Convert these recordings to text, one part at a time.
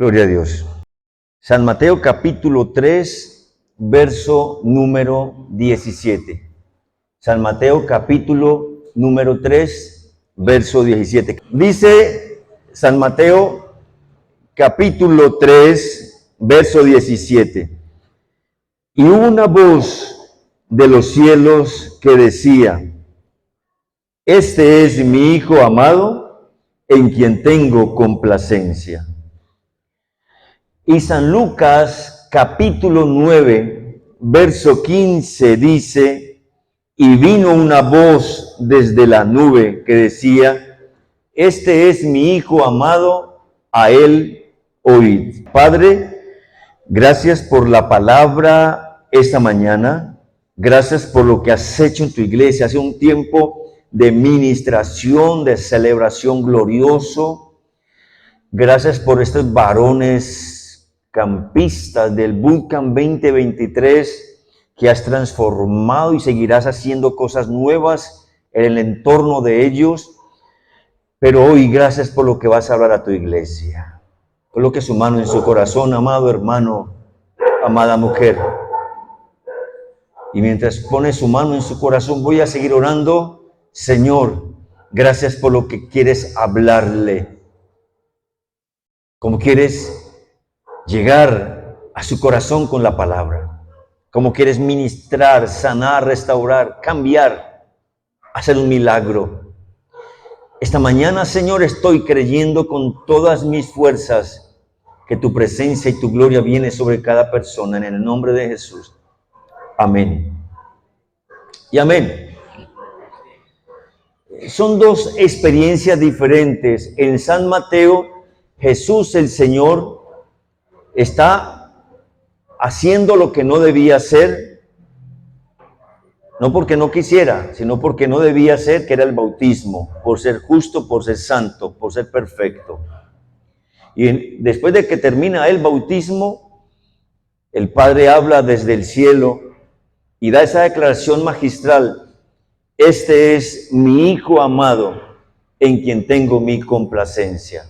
Gloria a Dios. San Mateo capítulo 3, verso número 17. San Mateo capítulo número 3, verso 17. Dice San Mateo capítulo 3, verso 17. Y hubo una voz de los cielos que decía: Este es mi Hijo amado, en quien tengo complacencia. Y San Lucas capítulo 9, verso 15 dice: Y vino una voz desde la nube que decía: Este es mi Hijo amado, a él oíd. Padre, gracias por la palabra esta mañana. Gracias por lo que has hecho en tu iglesia. Hace un tiempo de ministración, de celebración glorioso. Gracias por estos varones campistas del Bootcamp 2023 que has transformado y seguirás haciendo cosas nuevas en el entorno de ellos. Pero hoy gracias por lo que vas a hablar a tu iglesia. Coloque su mano en su corazón, amado hermano, amada mujer. Y mientras pone su mano en su corazón, voy a seguir orando. Señor, gracias por lo que quieres hablarle. Cómo quieres llegar a su corazón con la palabra. Cómo quieres ministrar, sanar, restaurar, cambiar, hacer un milagro. Esta mañana, Señor, estoy creyendo con todas mis fuerzas que tu presencia y tu gloria viene sobre cada persona en el nombre de Jesús. Amén. Y amén. Son dos experiencias diferentes. En San Mateo, Jesús el Señor está haciendo lo que no debía hacer, no porque no quisiera, sino porque no debía hacer, que era el bautismo, por ser justo, por ser santo, por ser perfecto. Y después de que termina el bautismo, el Padre habla desde el cielo y da esa declaración magistral: Este es mi Hijo amado, en quien tengo mi complacencia.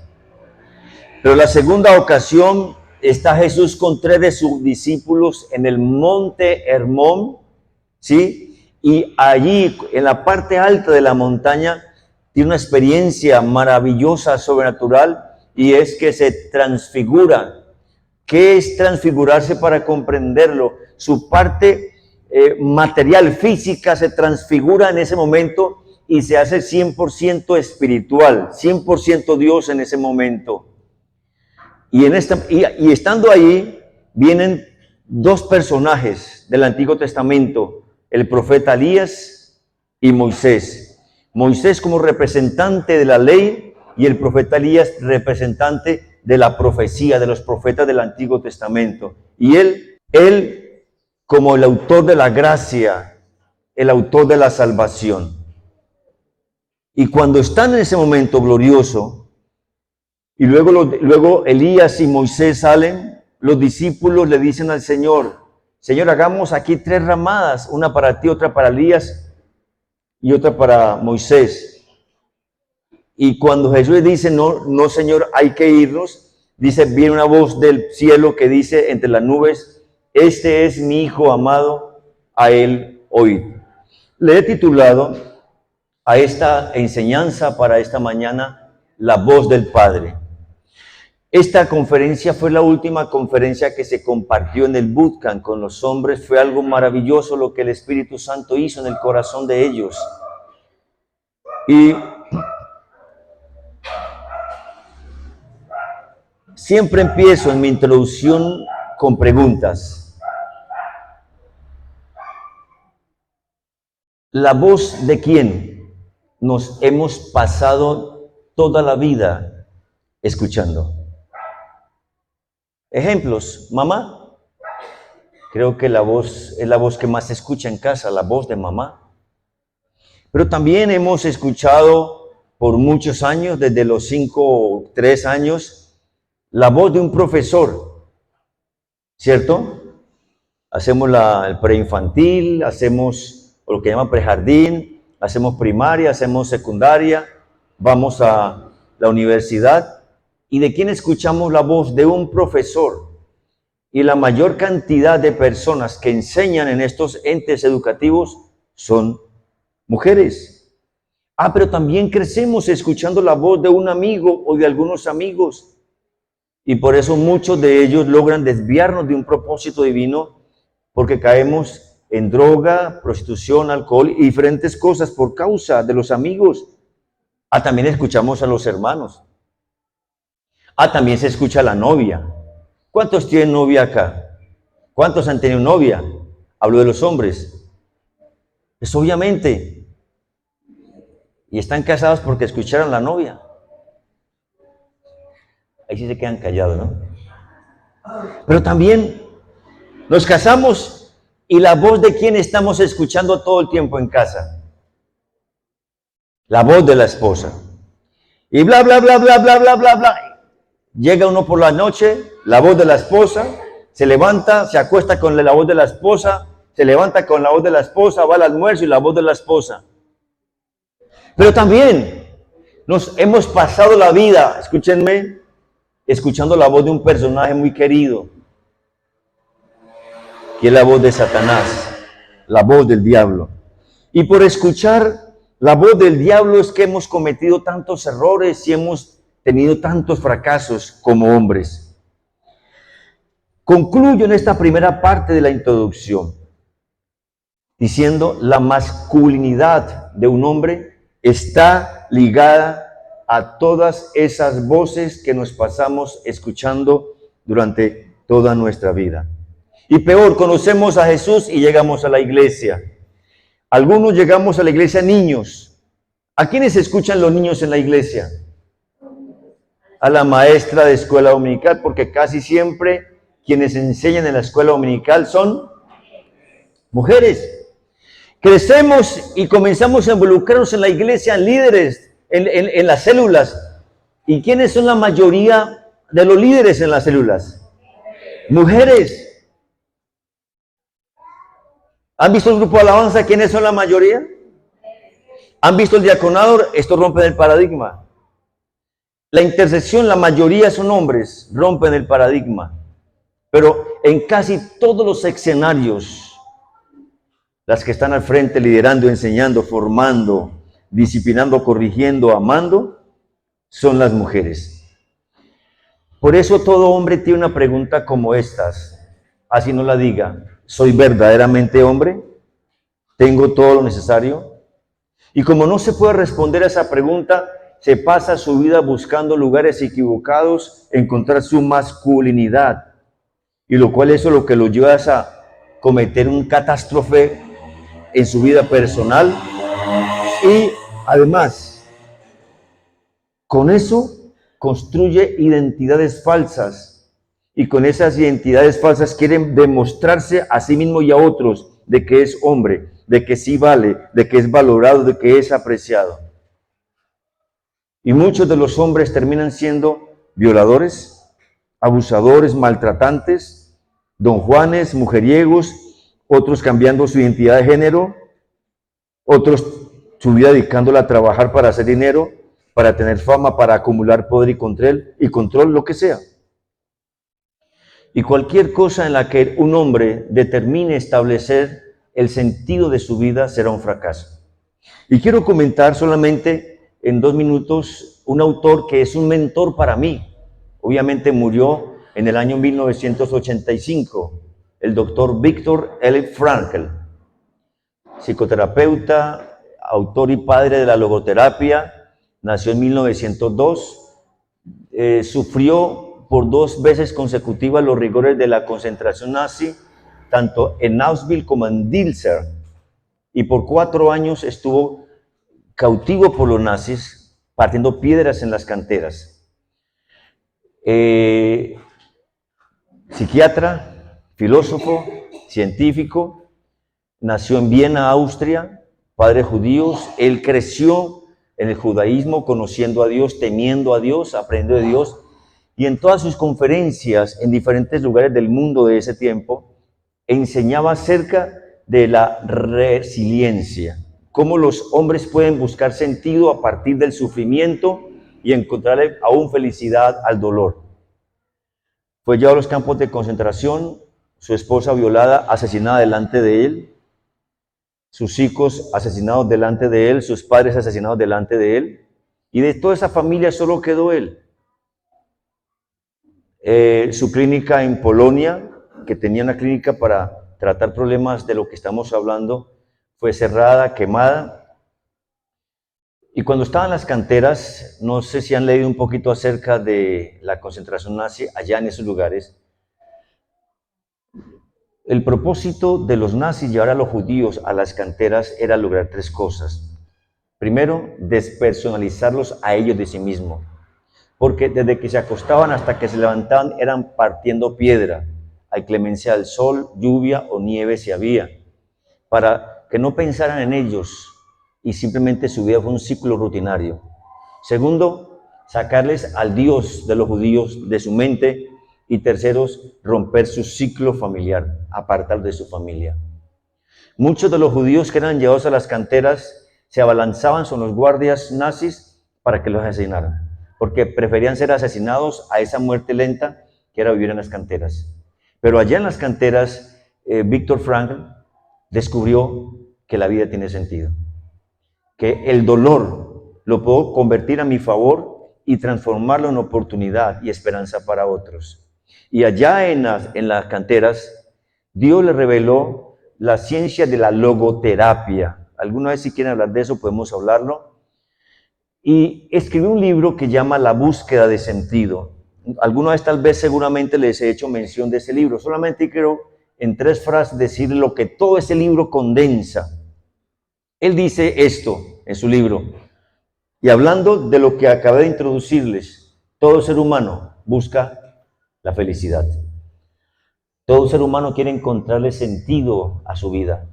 Pero la segunda ocasión está Jesús con 3 de sus discípulos en el monte Hermón, ¿sí? Y allí, en la parte alta de la montaña, tiene una experiencia maravillosa, sobrenatural, y es que se transfigura. ¿Qué es transfigurarse para comprenderlo? Su parte material, física, se transfigura en ese momento y se hace 100% espiritual, 100% Dios en ese momento. Y estando ahí, vienen 2 personajes del Antiguo Testamento, el profeta Elías y Moisés. Moisés como representante de la ley y el profeta Elías representante de la profecía, de los profetas del Antiguo Testamento. Y él como el autor de la gracia, el autor de la salvación. Y cuando están en ese momento glorioso, y luego Elías y Moisés salen, los discípulos le dicen al Señor: Señor, hagamos aquí 3 ramadas, una para ti, otra para Elías y otra para Moisés. Y cuando Jesús le dice: no, Señor, hay que irnos, dice, viene una voz del cielo que dice entre las nubes: Este es mi Hijo amado, a él oíd. Le he titulado a esta enseñanza para esta mañana: La voz del Padre. Esta conferencia fue la última conferencia que se compartió en el Bootcamp con los hombres. Fue algo maravilloso lo que el Espíritu Santo hizo en el corazón de ellos. Y siempre empiezo en mi introducción con preguntas. ¿La voz de quién nos hemos pasado toda la vida escuchando? Ejemplos: mamá. Creo que la voz es la voz que más se escucha en casa, la voz de mamá. Pero también hemos escuchado por muchos años, desde los 5 o 3 años, la voz de un profesor, ¿cierto? Hacemos el preinfantil, hacemos lo que llaman prejardín, hacemos primaria, hacemos secundaria, vamos a la universidad. ¿Y de quién escuchamos la voz? De un profesor. Y la mayor cantidad de personas que enseñan en estos entes educativos son mujeres. Pero también crecemos escuchando la voz de un amigo o de algunos amigos. Y por eso muchos de ellos logran desviarnos de un propósito divino, porque caemos en droga, prostitución, alcohol y diferentes cosas por causa de los amigos. También escuchamos a los hermanos. También se escucha a la novia. ¿Cuántos tienen novia acá? ¿Cuántos han tenido novia? Hablo de los hombres. Pues obviamente. Y están casados porque escucharon a la novia. Ahí sí se quedan callados, ¿no? Pero también nos casamos y la voz de quién estamos escuchando todo el tiempo en casa. La voz de la esposa. Y bla, bla, bla, bla, bla, bla, bla, bla. Llega uno por la noche, la voz de la esposa, se levanta, se acuesta con la voz de la esposa, se levanta con la voz de la esposa, va al almuerzo y la voz de la esposa. Pero también nos hemos pasado la vida, escúchenme, escuchando la voz de un personaje muy querido, que es la voz de Satanás, la voz del diablo. Y por escuchar la voz del diablo es que hemos cometido tantos errores y hemos tenido tantos fracasos como hombres. Concluyo en esta primera parte de la introducción diciendo: la masculinidad de un hombre está ligada a todas esas voces que nos pasamos escuchando durante toda nuestra vida. Y peor, conocemos a Jesús y llegamos a la iglesia. Algunos llegamos a la iglesia niños. ¿A quiénes escuchan los niños en la iglesia? A la maestra de escuela dominical, porque casi siempre quienes enseñan en la escuela dominical son mujeres. Crecemos y comenzamos a involucrarnos en la iglesia, líderes, en las células. ¿Y quiénes son la mayoría de los líderes en las células? Mujeres. ¿Han visto el grupo de alabanza? ¿Quiénes son la mayoría? ¿Han visto el diaconado? Esto rompe el paradigma. La intercesión, la mayoría son hombres, rompen el paradigma. Pero en casi todos los escenarios, las que están al frente liderando, enseñando, formando, disciplinando, corrigiendo, amando, son las mujeres. Por eso todo hombre tiene una pregunta como estas, así no la diga: ¿soy verdaderamente hombre? ¿Tengo todo lo necesario? Y como no se puede responder a esa pregunta, se pasa su vida buscando lugares equivocados, encontrar su masculinidad, y lo cual eso lo que lo lleva es a cometer un catástrofe en su vida personal, y además con eso construye identidades falsas, y con esas identidades falsas quieren demostrarse a sí mismo y a otros de que es hombre, de que sí vale, de que es valorado, de que es apreciado. Y muchos de los hombres terminan siendo violadores, abusadores, maltratantes, don Juanes, mujeriegos, otros cambiando su identidad de género, otros su vida dedicándola a trabajar para hacer dinero, para tener fama, para acumular poder y control, lo que sea. Y cualquier cosa en la que un hombre determine establecer el sentido de su vida será un fracaso. Y quiero comentar solamente en 2 minutos un autor que es un mentor para mí. Obviamente murió en el año 1985, el doctor Viktor L. Frankl, psicoterapeuta, autor y padre de la logoterapia. Nació en 1902, sufrió por 2 veces consecutivas los rigores de la concentración nazi, tanto en Auschwitz como en Dilser, y por 4 años estuvo cautivo por los nazis, partiendo piedras en las canteras. Psiquiatra, filósofo, científico, nació en Viena, Austria, padre judíos. Él creció en el judaísmo, conociendo a Dios, temiendo a Dios, aprendiendo de Dios, y en todas sus conferencias en diferentes lugares del mundo de ese tiempo, enseñaba acerca de la resiliencia, cómo los hombres pueden buscar sentido a partir del sufrimiento y encontrarle aún felicidad al dolor. Fue llevado a los campos de concentración, su esposa violada, asesinada delante de él, sus hijos asesinados delante de él, sus padres asesinados delante de él, y de toda esa familia solo quedó él. Su clínica en Polonia, que tenía una clínica para tratar problemas de lo que estamos hablando, fue cerrada, quemada. Y cuando estaban las canteras, no sé si han leído un poquito acerca de la concentración nazi allá en esos lugares. El propósito de los nazis llevar a los judíos a las canteras era lograr tres cosas. Primero, despersonalizarlos a ellos de sí mismos, porque desde que se acostaban hasta que se levantaban eran partiendo piedra. Hay clemencia del sol, lluvia o nieve si había, para que no pensaran en ellos y simplemente su vida fue un ciclo rutinario. Segundo, sacarles al Dios de los judíos de su mente. Y terceros, romper su ciclo familiar, apartarlos de su familia. Muchos de los judíos que eran llevados a las canteras se abalanzaban sobre los guardias nazis para que los asesinaran, porque preferían ser asesinados a esa muerte lenta que era vivir en las canteras. Pero allá en las canteras, Viktor Frankl descubrió que la vida tiene sentido, que el dolor lo puedo convertir a mi favor y transformarlo en oportunidad y esperanza para otros. Y allá en las canteras, Dios le reveló la ciencia de la logoterapia. Alguna vez si quieren hablar de eso podemos hablarlo. Y escribió un libro que llama La búsqueda de sentido. Alguna vez tal vez seguramente les he hecho mención de ese libro. Solamente quiero en 3 frases decir lo que todo ese libro condensa. Él dice esto en su libro. Y hablando de lo que acabé de introducirles, todo ser humano busca la felicidad. Todo ser humano quiere encontrarle sentido a su vida,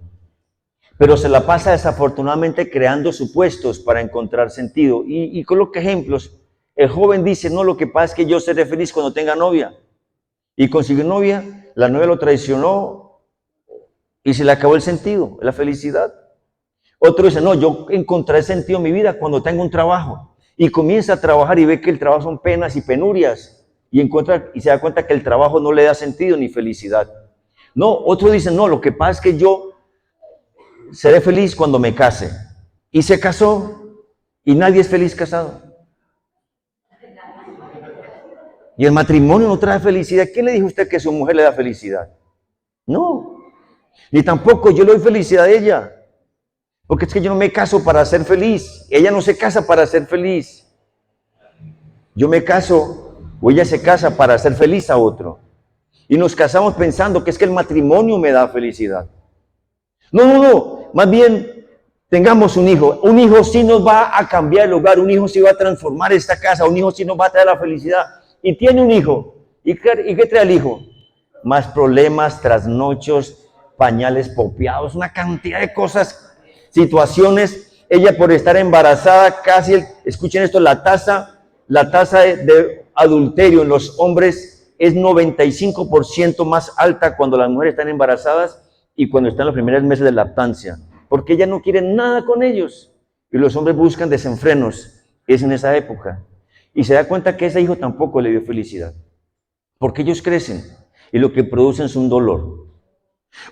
pero se la pasa desafortunadamente creando supuestos para encontrar sentido. Y coloca ejemplos. El joven dice, no, lo que pasa es que yo seré feliz cuando tenga novia. Y consiguió novia, la novia lo traicionó y se le acabó el sentido, la felicidad. Otro dice, no, yo encontraré sentido en mi vida cuando tenga un trabajo. Y comienza a trabajar y ve que el trabajo son penas y penurias. Y se da cuenta que el trabajo no le da sentido ni felicidad. No, otro dice, no, lo que pasa es que yo seré feliz cuando me case. Y se casó y nadie es feliz casado. Y el matrimonio no trae felicidad. ¿Quién le dijo a usted que su mujer le da felicidad? No, ni tampoco yo le doy felicidad a ella. Porque es que yo no me caso para ser feliz. Ella no se casa para ser feliz. Yo me caso o ella se casa para hacer feliz a otro. Y nos casamos pensando que es que el matrimonio me da felicidad. No. Más bien, tengamos un hijo. Un hijo sí nos va a cambiar el hogar. Un hijo sí va a transformar esta casa. Un hijo sí nos va a traer la felicidad. Y tiene un hijo. ¿Y qué trae el hijo? Más problemas, trasnochos, pañales popeados, una cantidad de cosas, situaciones. Ella por estar embarazada, casi, escuchen esto, la tasa de adulterio en los hombres es 95% más alta cuando las mujeres están embarazadas y cuando están en los primeros meses de lactancia, porque ella no quiere nada con ellos y los hombres buscan desenfrenos. Es en esa época y se da cuenta que ese hijo tampoco le dio felicidad, porque ellos crecen y lo que producen es un dolor.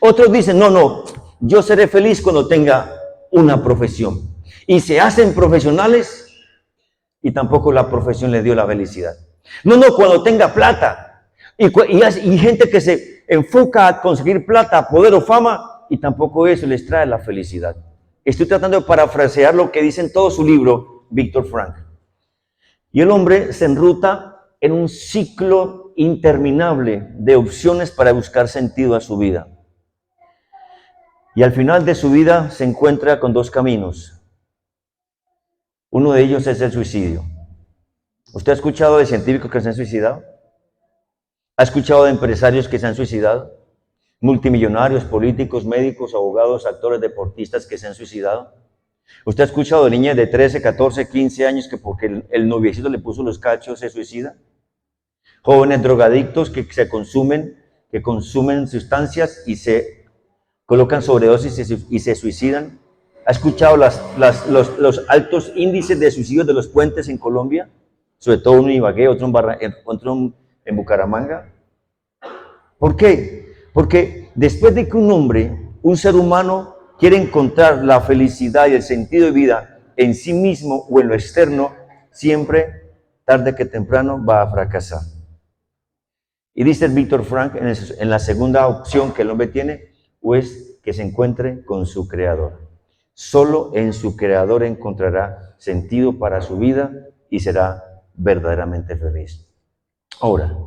Otros dicen, no, yo seré feliz cuando tenga una profesión, y se hacen profesionales y tampoco la profesión le dio la felicidad. No, cuando tenga plata. Y gente que se enfoca a conseguir plata, poder o fama, y tampoco eso les trae la felicidad. Estoy tratando de parafrasear lo que dice en todo su libro Viktor Frankl. Y el hombre se enruta en un ciclo interminable de opciones para buscar sentido a su vida. Y al final de su vida se encuentra con 2 caminos. Uno de ellos es el suicidio. ¿Usted ha escuchado de científicos que se han suicidado? ¿Ha escuchado de empresarios que se han suicidado? Multimillonarios, políticos, médicos, abogados, actores, deportistas que se han suicidado. ¿Usted ha escuchado de niñas de 13, 14, 15 años que porque el noviecito le puso los cachos se suicida? Jóvenes drogadictos que consumen sustancias y se colocan sobredosis y se suicidan. ¿Ha escuchado los altos índices de suicidios de los puentes en Colombia? sobre todo uno en Ibagué, otro en Bucaramanga. ¿Por qué? Porque después de que un ser humano, quiere encontrar la felicidad y el sentido de vida en sí mismo o en lo externo, siempre, tarde que temprano, va a fracasar. Y dice Víctor Frank en la segunda opción que el hombre tiene, pues que se encuentre con su Creador. Solo en su Creador encontrará sentido para su vida y será verdaderamente feliz. Ahora,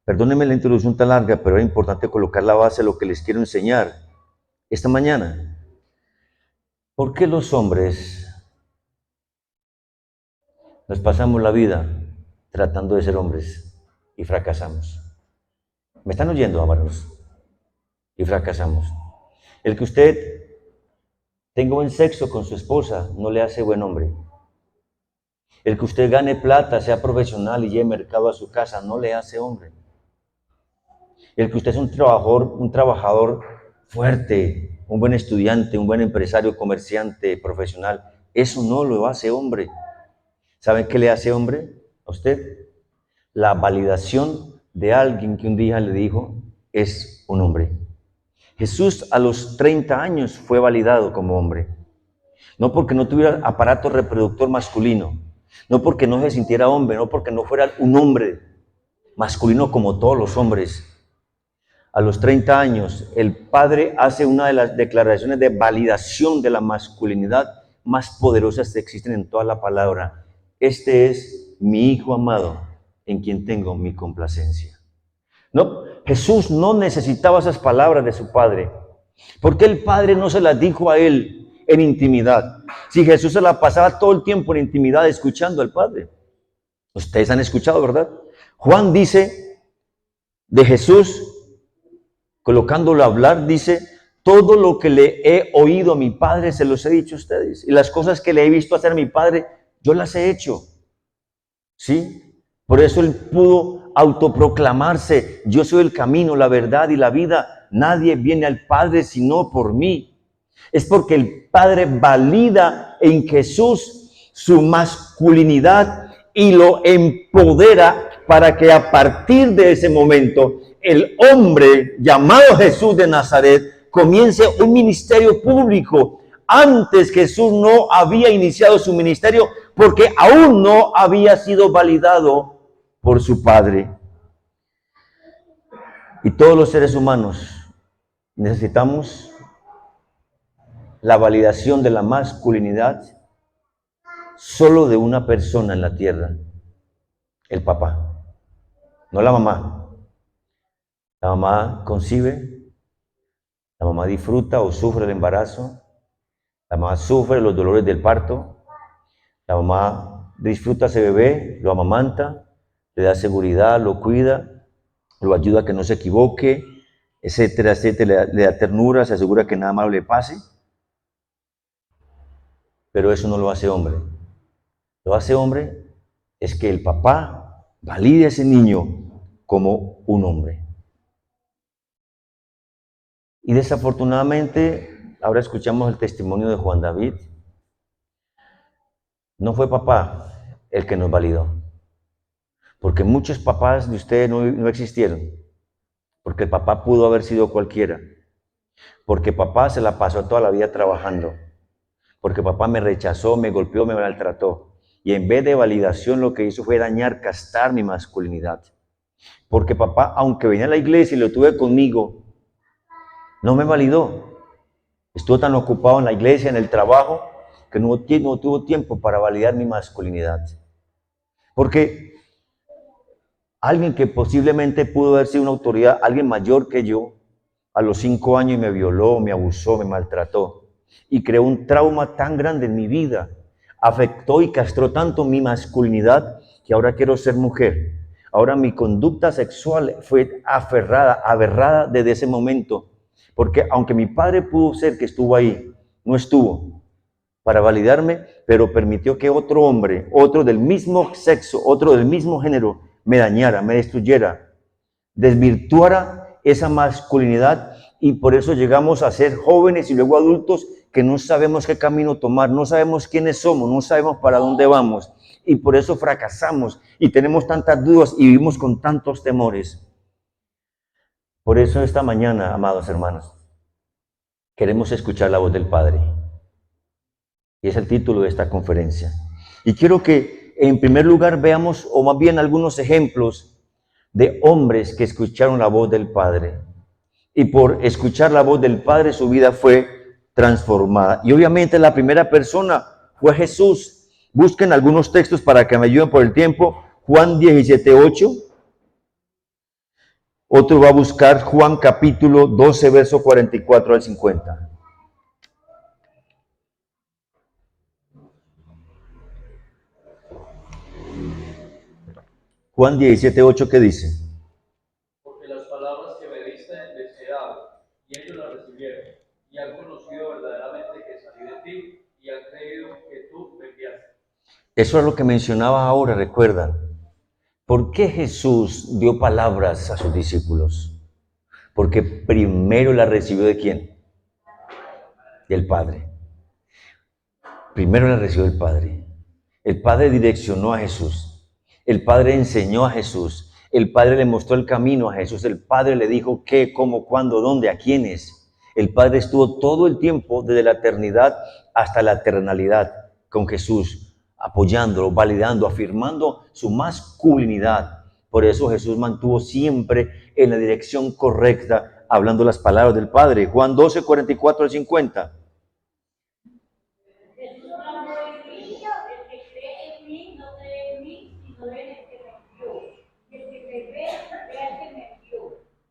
perdónenme la introducción tan larga, pero es importante colocar la base de lo que les quiero enseñar esta mañana. ¿Por qué los hombres nos pasamos la vida tratando de ser hombres y fracasamos? ¿Me están oyendo, amados? Y fracasamos. El que usted tenga buen sexo con su esposa no le hace buen hombre. El que usted gane plata, sea profesional y lleve mercado a su casa, no le hace hombre. El que usted es un trabajador fuerte, un buen estudiante, un buen empresario, comerciante, profesional, eso no lo hace hombre. ¿Saben qué le hace hombre a usted? La validación de alguien que un día le dijo, es un hombre. Jesús a los 30 años fue validado como hombre. No porque no tuviera aparato reproductor masculino, no porque no se sintiera hombre, no porque no fuera un hombre masculino como todos los hombres. A los 30 años, el Padre hace una de las declaraciones de validación de la masculinidad más poderosas que existen en toda la palabra. Este es mi Hijo amado, en quien tengo mi complacencia. No, Jesús no necesitaba esas palabras de su Padre. ¿Por qué el Padre no se las dijo a él en intimidad? Si Jesús se la pasaba todo el tiempo en intimidad escuchando al Padre. Ustedes han escuchado, ¿verdad? Juan dice de Jesús, colocándolo a hablar, dice, todo lo que le he oído a mi Padre se los he dicho a ustedes. Y las cosas que le he visto hacer a mi Padre, yo las he hecho. ¿Sí? Por eso él pudo autoproclamarse, yo soy el camino, la verdad y la vida. Nadie viene al Padre sino por mí. Es porque el Padre valida en Jesús su masculinidad y lo empodera para que a partir de ese momento el hombre llamado Jesús de Nazaret comience un ministerio público. Antes Jesús no había iniciado su ministerio porque aún no había sido validado por su Padre. Y todos los seres humanos necesitamos la validación de la masculinidad solo de una persona en la tierra, el papá, no la mamá. La mamá concibe, la mamá disfruta o sufre el embarazo, la mamá sufre los dolores del parto, la mamá disfruta a ese bebé, lo amamanta, le da seguridad, lo cuida, lo ayuda a que no se equivoque, etcétera, etcétera, le da ternura, se asegura que nada malo le pase. Pero eso no lo hace hombre. Lo hace hombre es que el papá valide a ese niño como un hombre. Y desafortunadamente, ahora escuchamos el testimonio de Juan David. No fue papá el que nos validó. Porque muchos papás de ustedes no existieron. Porque el papá pudo haber sido cualquiera. Porque papá se la pasó toda la vida trabajando. Porque papá me rechazó, me golpeó, me maltrató. Y en vez de validación lo que hizo fue dañar, castar mi masculinidad. Porque papá, aunque venía a la iglesia y lo tuve conmigo, no me validó. Estuvo tan ocupado en la iglesia, en el trabajo, que no tuvo tiempo para validar mi masculinidad. Porque alguien que posiblemente pudo haber sido una autoridad, alguien mayor que yo, a los 5 años me violó, me abusó, me maltrató y creó un trauma tan grande en mi vida, afectó y castró tanto mi masculinidad que ahora quiero ser mujer. Ahora mi conducta sexual fue aberrada desde ese momento. Porque aunque mi padre pudo ser que estuvo ahí, no estuvo para validarme, pero permitió que otro hombre, otro del mismo sexo, otro del mismo género, me dañara, me destruyera, desvirtuara esa masculinidad, y por eso llegamos a ser jóvenes y luego adultos que no sabemos qué camino tomar, no sabemos quiénes somos, no sabemos para dónde vamos. y por eso fracasamos y tenemos tantas dudas y vivimos con tantos temores. Por eso esta mañana, amados hermanos, queremos escuchar la voz del Padre. Y es el título de esta conferencia. Y quiero que en primer lugar veamos, o más bien algunos ejemplos de hombres que escucharon la voz del Padre. Y por escuchar la voz del Padre su vida fue transformada. Y obviamente la primera persona fue Jesús. Busquen algunos textos para que me ayuden por el tiempo. Juan 17:8. Otro va a buscar Juan capítulo 12, verso 44 al 50. Juan 17:8, ¿qué dice? Porque las palabras que me diste les he dado, y ellos las recibieron, y han conocido verdaderamente que salí de ti, y han creído que tú me enviaste. Eso es lo que mencionaba ahora, recuerdan. ¿Por qué Jesús dio palabras a sus discípulos? Porque primero la recibió ¿de quién? Del Padre. Primero la recibió del Padre. El Padre direccionó a Jesús. El Padre enseñó a Jesús. El Padre le mostró el camino a Jesús. El Padre le dijo qué, cómo, cuándo, dónde, a quiénes. El Padre estuvo todo el tiempo, desde la eternidad hasta la eternalidad, con Jesús, apoyándolo, validando, afirmando su masculinidad. Por eso Jesús mantuvo siempre en la dirección correcta, hablando las palabras del Padre. Juan 12, 44 al 50. Jesús habló de mí, el que cree en mí no cree en mí, sino en el que me envió. Y el que me ve al que me envió.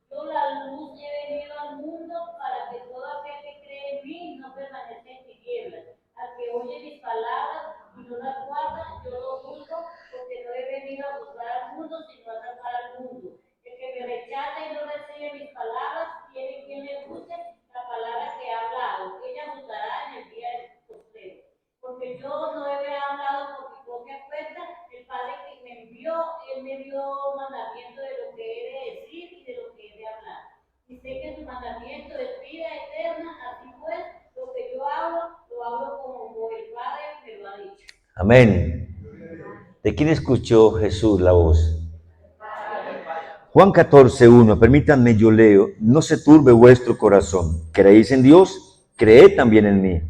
Yo la luz he venido al mundo para que todo aquel que cree en mí no permanezca en tinieblas. Al que oye mis palabras y no las guarda, yo lo juzgo, porque no he venido a juzgar al mundo, sino a salvar al mundo. El que me rechaza y no recibe mis palabras, tiene quien le juzgue la palabra que he hablado. Ella juzgará en el día del postrero. Porque yo no he hablado por mi propia cuenta, el Padre que me envió, Él me dio mandamiento de lo que he de decir y de lo que he de hablar. Y sé que su mandamiento es vida eterna, así pues, lo que yo hablo, lo hablo como el Padre me lo ha dicho. Amén. ¿De quién escuchó Jesús la voz? Juan 14:1, permítanme, yo leo, no se turbe vuestro corazón. ¿Creéis en Dios? Creed también en mí.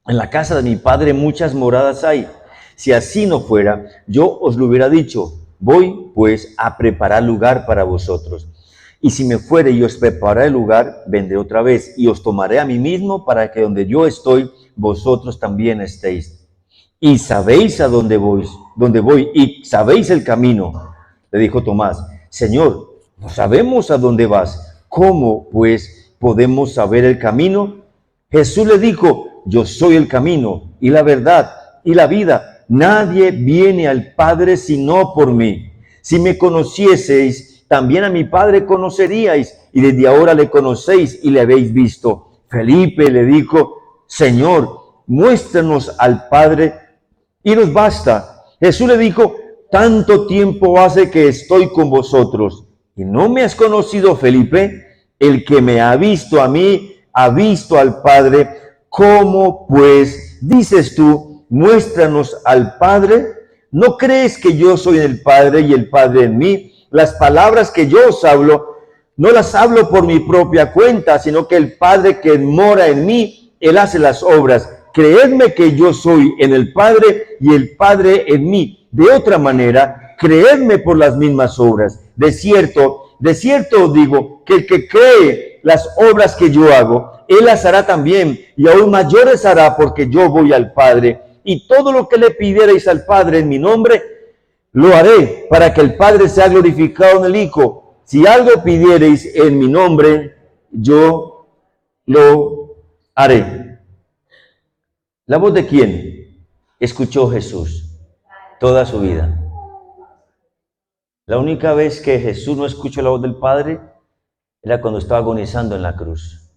En la casa de mi Padre muchas moradas hay. Si así no fuera, yo os lo hubiera dicho. Voy, pues, a preparar lugar para vosotros. Y si me fuere y os prepararé el lugar, vendré otra vez y os tomaré a mí mismo para que donde yo estoy, vosotros también estéis. Y sabéis a dónde voy, y sabéis el camino. Le dijo Tomás, Señor, no sabemos a dónde vas. ¿Cómo, pues, podemos saber el camino? Jesús le dijo, yo soy el camino y la verdad y la vida. Nadie viene al Padre sino por mí. Si me conocieseis, también a mi Padre conoceríais, y desde ahora le conocéis y le habéis visto. Felipe le dijo, Señor, muéstranos al Padre y nos basta. Jesús le dijo, tanto tiempo hace que estoy con vosotros, y no me has conocido, Felipe. El que me ha visto a mí, ha visto al Padre. ¿Cómo pues dices tú, muéstranos al Padre? ¿No crees que yo soy en el Padre y el Padre en mí? Las palabras que yo os hablo, no las hablo por mi propia cuenta, sino que el Padre que mora en mí, Él hace las obras. Creedme que yo soy en el Padre y el Padre en mí. De otra manera, creedme por las mismas obras. De cierto os digo que el que cree las obras que yo hago, Él las hará también, y aún mayores hará, porque yo voy al Padre. Y todo lo que le pidierais al Padre en mi nombre, lo haré, para que el Padre sea glorificado en el Hijo. Si algo pidierais en mi nombre, yo lo haré. ¿La voz de quién escuchó Jesús toda su vida? La única vez que Jesús no escuchó la voz del Padre era cuando estaba agonizando en la cruz.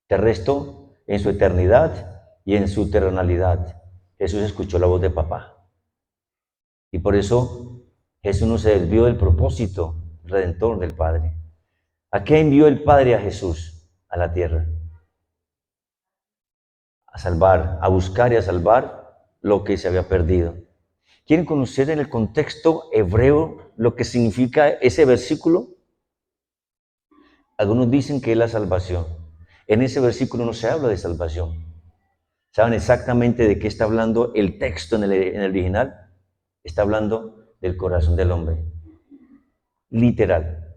De resto, en su eternidad y en su terrenalidad, Jesús escuchó la voz de papá. Y por eso Jesús no se desvió del propósito redentor del Padre. ¿A qué envió el Padre a Jesús a la tierra? A salvar, a buscar y a salvar lo que se había perdido. ¿Quieren conocer en el contexto hebreo lo que significa ese versículo? Algunos dicen que es la salvación. En ese versículo no se habla de salvación. ¿Saben exactamente de qué está hablando el texto en el original? Está hablando del corazón del hombre. Literal.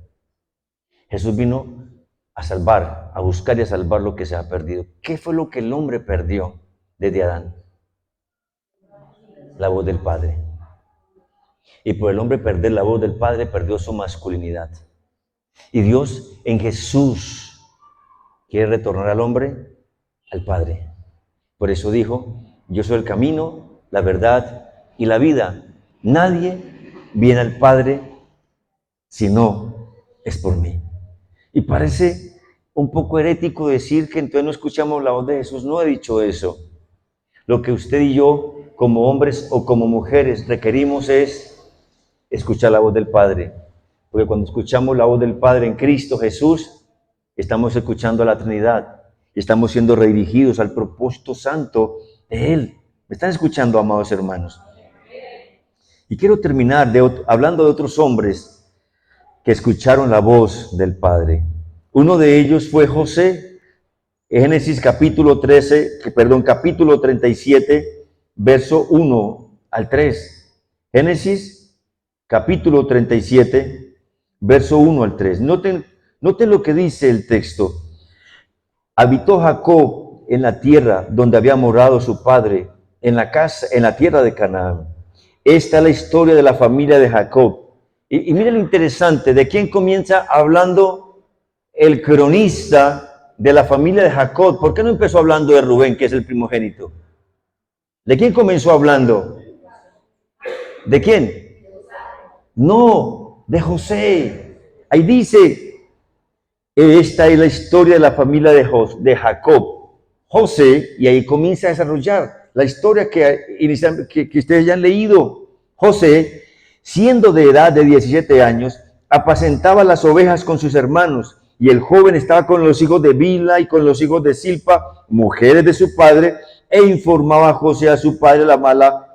Jesús vino a salvar, a buscar y a salvar lo que se ha perdido. ¿Qué fue lo que el hombre perdió desde Adán? La voz del Padre. Y por el hombre perder la voz del Padre, perdió su masculinidad. Y Dios en Jesús quiere retornar al hombre, al Padre. Por eso dijo, yo soy el camino, la verdad y la vida. Nadie viene al Padre si no es por mí. Y parece un poco herético decir que entonces no escuchamos la voz de Jesús. No he dicho eso. Lo que usted y yo, como hombres o como mujeres, requerimos es escuchar la voz del Padre. Porque cuando escuchamos la voz del Padre en Cristo Jesús, estamos escuchando a la Trinidad. Y estamos siendo redirigidos al propósito santo de Él. ¿Me están escuchando, amados hermanos? Y quiero terminar hablando de otros hombres que escucharon la voz del Padre. Uno de ellos fue José. Génesis capítulo 37, verso 1 al 3. Génesis capítulo 37, verso 1 al 3. Noten lo que dice el texto. Habitó Jacob en la tierra donde había morado su padre, en la tierra de Canaán. Esta es la historia de la familia de Jacob. Y miren lo interesante, ¿de quién comienza hablando el cronista de la familia de Jacob? ¿Por qué no empezó hablando de Rubén, que es el primogénito? ¿De quién comenzó hablando? ¿De quién? No, de José. Ahí dice, esta es la historia de la familia de Jacob, José, y ahí comienza a desarrollar la historia que ustedes ya han leído. José, siendo de edad de 17 años, apacentaba las ovejas con sus hermanos, y el joven estaba con los hijos de Bilha y con los hijos de Silpa, mujeres de su padre, e informaba a José a su padre la mala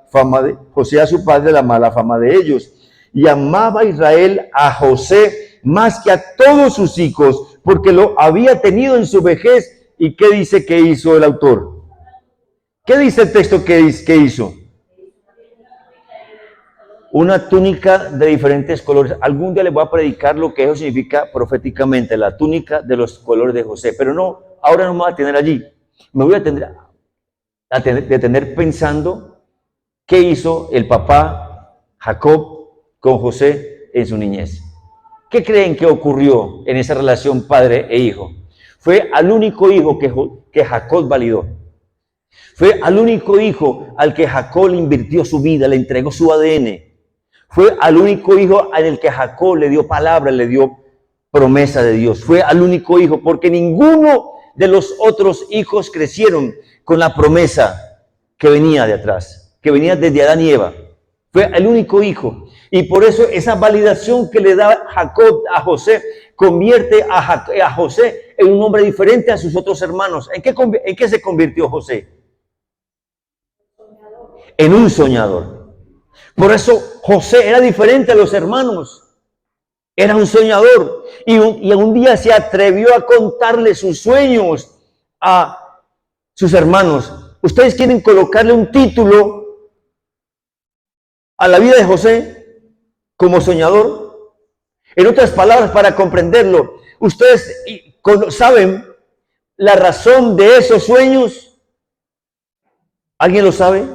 fama de ellos. Y amaba a Israel a José más que a todos sus hijos, porque lo había tenido en su vejez. ¿Y qué dice que hizo el autor? ¿Qué dice el texto que hizo? Una túnica de diferentes colores. Algún día les voy a predicar lo que eso significa proféticamente, la túnica de los colores de José. Pero no, ahora no me voy a tener allí. Me voy a detener pensando qué hizo el papá Jacob con José en su niñez. ¿Qué creen que ocurrió en esa relación padre e hijo? Fue al único hijo que Jacob validó. Fue al único hijo al que Jacob le invirtió su vida, le entregó su ADN. Fue al único hijo al que Jacob le dio palabra, le dio promesa de Dios. Fue al único hijo, porque ninguno de los otros hijos crecieron con la promesa que venía de atrás, que venía desde Adán y Eva. Fue el único hijo. Y por eso esa validación que le da Jacob a José convierte a José en un hombre diferente a sus otros hermanos. ¿En qué se convirtió José? En un soñador. Por eso José era diferente a los hermanos. Era un soñador. Y un día se atrevió a contarle sus sueños a sus hermanos. ¿Ustedes quieren colocarle un título a la vida de José? Como soñador. En otras palabras, para comprenderlo, ustedes saben la razón de esos sueños. ¿Alguien lo sabe?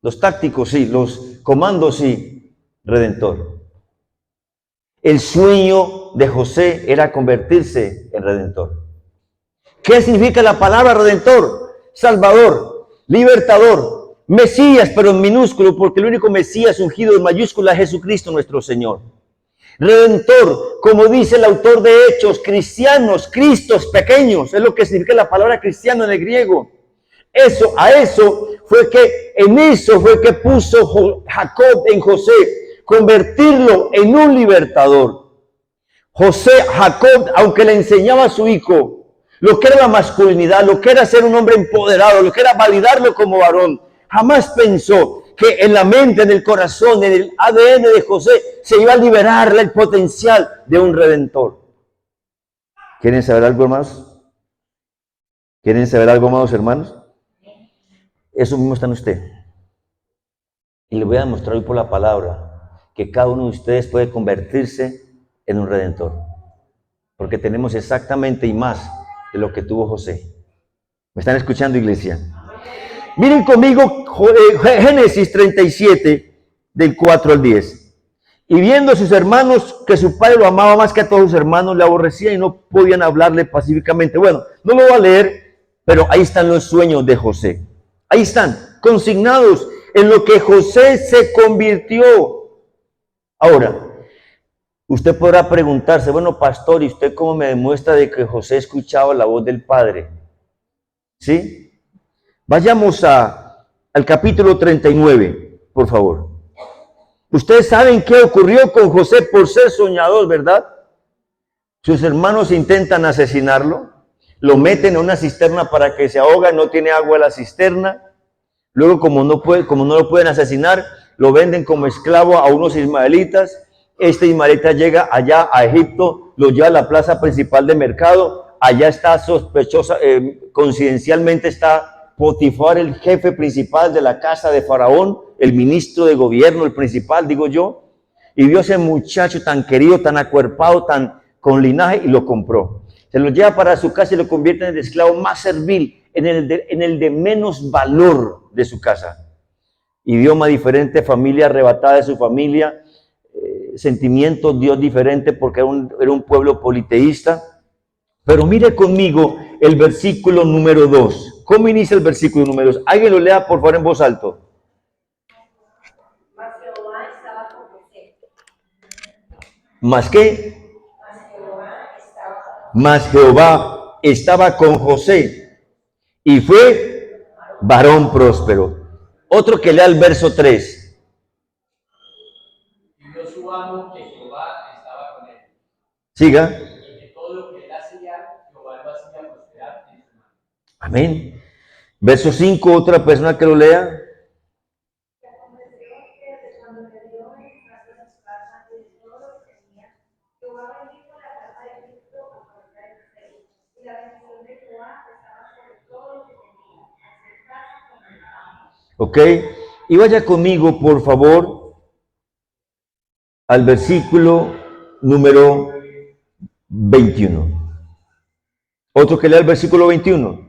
Los tácticos sí, los comandos sí. Redentor. El sueño de José era convertirse en redentor. ¿Qué significa la palabra redentor? Salvador, libertador. Mesías, pero en minúsculo, porque el único Mesías ungido en mayúscula es Jesucristo nuestro Señor. Redentor, como dice el autor de Hechos, cristianos, cristos pequeños, es lo que significa la palabra cristiano en el griego. En eso fue que puso Jacob en José, convertirlo en un libertador. Jacob, aunque le enseñaba a su hijo lo que era la masculinidad, lo que era ser un hombre empoderado, lo que era validarlo como varón, jamás pensó que en la mente, en el corazón, en el ADN de José se iba a liberar el potencial de un redentor. ¿Quieren saber algo más? ¿Quieren saber algo más, hermanos? Eso mismo está en usted. Y le voy a demostrar hoy por la palabra que cada uno de ustedes puede convertirse en un redentor. Porque tenemos exactamente y más de lo que tuvo José. ¿Me están escuchando, iglesia? Miren conmigo Génesis 37, del 4 al 10. Y viendo a sus hermanos que su padre lo amaba más que a todos sus hermanos, le aborrecía y no podían hablarle pacíficamente. Bueno, no lo voy a leer, pero ahí están los sueños de José. Ahí están, consignados en lo que José se convirtió. Ahora, usted podrá preguntarse, bueno, pastor, ¿y usted cómo me demuestra de que José escuchaba la voz del Padre? ¿Sí? Vayamos al capítulo 39, por favor. Ustedes saben qué ocurrió con José por ser soñador, ¿verdad? Sus hermanos intentan asesinarlo, lo meten en una cisterna para que se ahoga, no tiene agua en la cisterna. Luego, como no lo pueden asesinar, lo venden como esclavo a unos ismaelitas. Este ismaelita llega allá a Egipto, lo lleva a la plaza principal de mercado. Allá está sospechosa, coincidencialmente está Potifar, el jefe principal de la casa de Faraón, el ministro de gobierno, el principal, digo yo, y vio a ese muchacho tan querido, tan acuerpado, tan con linaje, y lo compró. Se lo lleva para su casa y lo convierte en el esclavo más servil, en el de menos valor de su casa. Idioma diferente, familia arrebatada de su familia, sentimientos, Dios diferente, porque era un pueblo politeísta. Pero mire conmigo el versículo número 2. ¿Cómo inicia el versículo número 2? Alguien lo lea, por favor, en voz alta. Mas Jehová estaba con José. ¿Más qué? Mas Jehová estaba con José. Mas Jehová estaba con José y fue varón próspero. Otro que lea el verso 3. Y vio su amo que Jehová estaba con él. Siga. Y que todo lo que él hacía, Jehová lo hacía prosperar en su mano. Amén. Verso 5, otra persona que lo lea. Ok, y vaya conmigo, por favor, al versículo número 21. Otro que lea el versículo 21.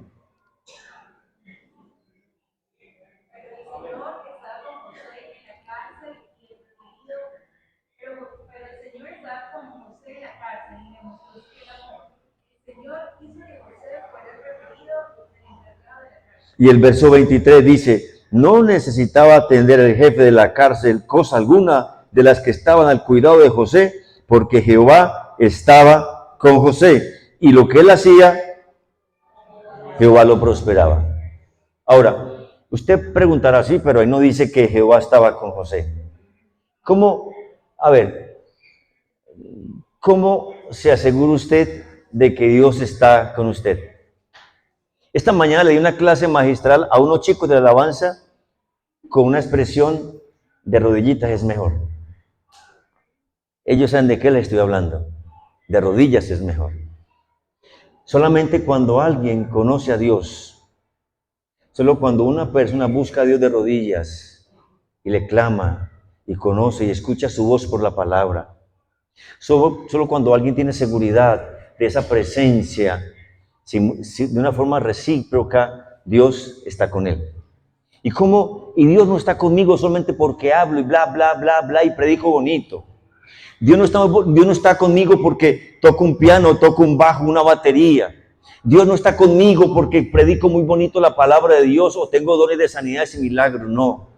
Y el verso 23 dice, no necesitaba atender el jefe de la cárcel cosa alguna de las que estaban al cuidado de José, porque Jehová estaba con José. Y lo que él hacía, Jehová lo prosperaba. Ahora, usted preguntará así, pero ahí no dice que Jehová estaba con José. ¿Cómo? A ver, ¿cómo se asegura usted de que Dios está con usted? Esta mañana le di una clase magistral a unos chicos de la alabanza con una expresión de rodillitas es mejor. Ellos saben de qué les estoy hablando. De rodillas es mejor. Solamente cuando alguien conoce a Dios, solo cuando una persona busca a Dios de rodillas y le clama y conoce y escucha su voz por la palabra, solo cuando alguien tiene seguridad de esa presencia, de una forma recíproca, Dios está con él. Y Dios no está conmigo solamente porque hablo y bla, bla, bla, bla y predico bonito. Dios no está conmigo porque toco un piano, toco un bajo, una batería. Dios no está conmigo porque predico muy bonito la palabra de Dios o tengo dones de sanidades y milagros. No.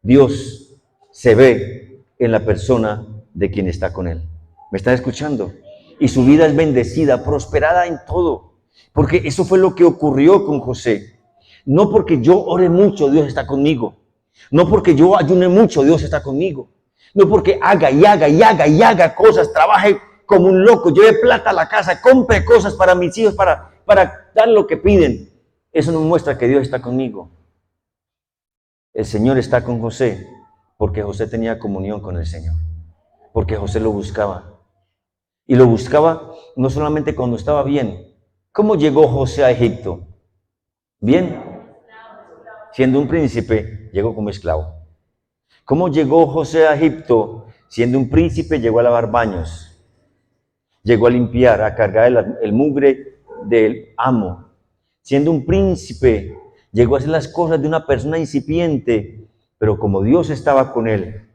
Dios se ve en la persona de quien está con él. ¿Me están escuchando? Y su vida es bendecida, prosperada en todo. Porque eso fue lo que ocurrió con José. No porque yo ore mucho, Dios está conmigo. No porque yo ayune mucho, Dios está conmigo. No porque haga cosas, trabaje como un loco, lleve plata a la casa, compre cosas para mis hijos, para dar lo que piden. Eso no muestra que Dios está conmigo. El Señor está con José porque José tenía comunión con el Señor, porque José lo buscaba. Y lo buscaba no solamente cuando estaba bien. ¿Cómo llegó José a Egipto? Bien, siendo un príncipe, llegó como esclavo. ¿Cómo llegó José a Egipto? Siendo un príncipe, llegó a lavar baños, llegó a limpiar, a cargar el mugre del amo. Siendo un príncipe, llegó a hacer las cosas de una persona incipiente, pero como Dios estaba con él,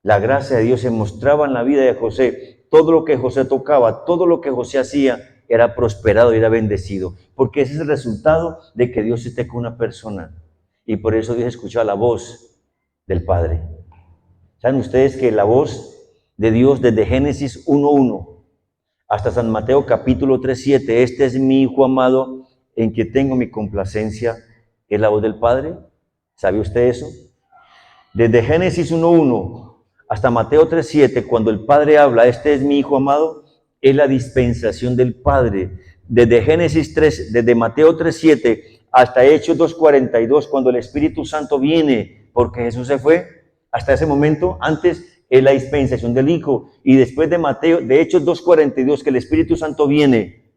la gracia de Dios se mostraba en la vida de José. Todo lo que José tocaba, todo lo que José hacía, era prosperado y era bendecido, porque ese es el resultado de que Dios esté con una persona. Y por eso Dios escuchó la voz del Padre. ¿Saben ustedes que la voz de Dios desde Génesis 1:1 hasta San Mateo capítulo 3:7, este es mi Hijo amado en que tengo mi complacencia, es la voz del Padre? ¿Sabe usted eso? Desde Génesis 1:1 hasta Mateo 3:7, cuando el Padre habla, este es mi Hijo amado, es la dispensación del Padre. Desde Génesis 3, desde Mateo 3:7 hasta Hechos 2:42, cuando el Espíritu Santo viene, porque Jesús se fue, hasta ese momento, antes es la dispensación del Hijo, y después de Hechos 2:42, que el Espíritu Santo viene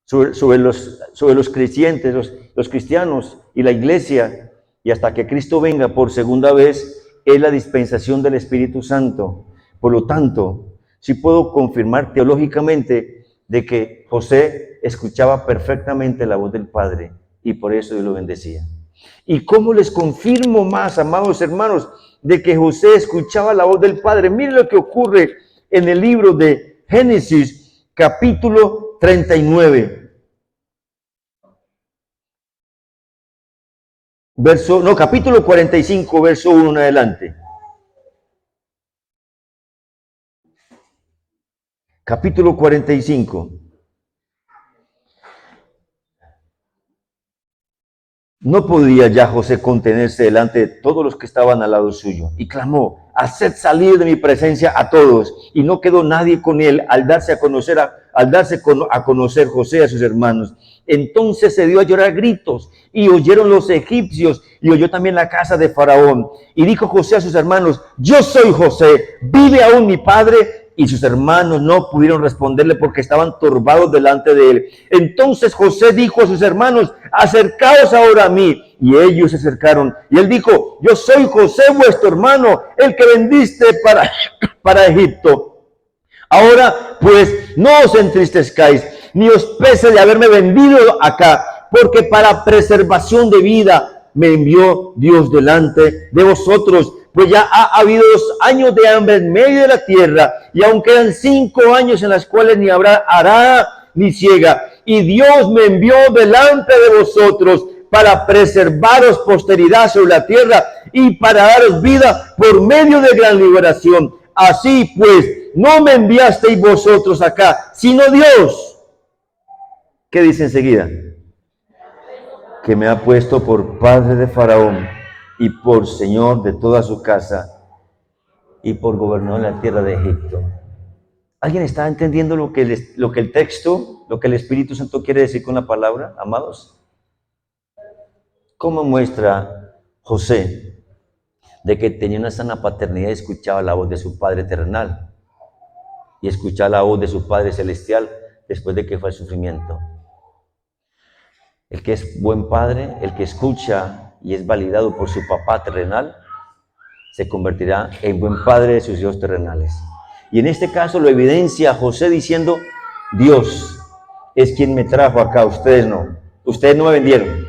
sobre los creyentes, los cristianos y la iglesia, y hasta que Cristo venga por segunda vez, es la dispensación del Espíritu Santo. Por lo tanto, sí puedo confirmar teológicamente de que José escuchaba perfectamente la voz del Padre, y por eso Dios lo bendecía. ¿Y cómo les confirmo más, amados hermanos, de que José escuchaba la voz del Padre? Miren lo que ocurre en el libro de Génesis, capítulo 39. Capítulo 45, verso 1 en adelante. Capítulo 45. No podía ya José contenerse delante de todos los que estaban al lado suyo, y clamó: haced salir de mi presencia a todos. Y no quedó nadie con él al darse a conocer José a sus hermanos. Entonces se dio a llorar gritos, y oyeron los egipcios, y oyó también la casa de Faraón. Y dijo José a sus hermanos: yo soy José, ¿vive aún mi padre? Y sus hermanos no pudieron responderle porque estaban turbados delante de él. Entonces José dijo a sus hermanos: acercaos ahora a mí. Y ellos se acercaron. Y él dijo: yo soy José, vuestro hermano, el que vendiste para Egipto. Ahora pues no os entristezcáis, ni os pese de haberme vendido acá, porque para preservación de vida me envió Dios delante de vosotros. Pues ya ha habido 2 años de hambre en medio de la tierra, y aún quedan 5 años en los cuales ni habrá arada ni siega. Y Dios me envió delante de vosotros para preservaros posteridad sobre la tierra y para daros vida por medio de gran liberación. Así pues, no me enviasteis vosotros acá, sino Dios. ¿Qué dice enseguida? Que me ha puesto por padre de Faraón y por señor de toda su casa y por gobernador de la tierra de Egipto. ¿Alguien está entendiendo lo que el texto, lo que el Espíritu Santo quiere decir con la palabra, amados? ¿Cómo muestra José de que tenía una sana paternidad y escuchaba la voz de su Padre terrenal y escuchaba la voz de su Padre celestial después de que fue el sufrimiento? El que es buen padre, el que escucha y es validado por su papá terrenal, se convertirá en buen padre de sus hijos terrenales. Y en este caso lo evidencia José diciendo: Dios es quien me trajo acá, ustedes no me vendieron,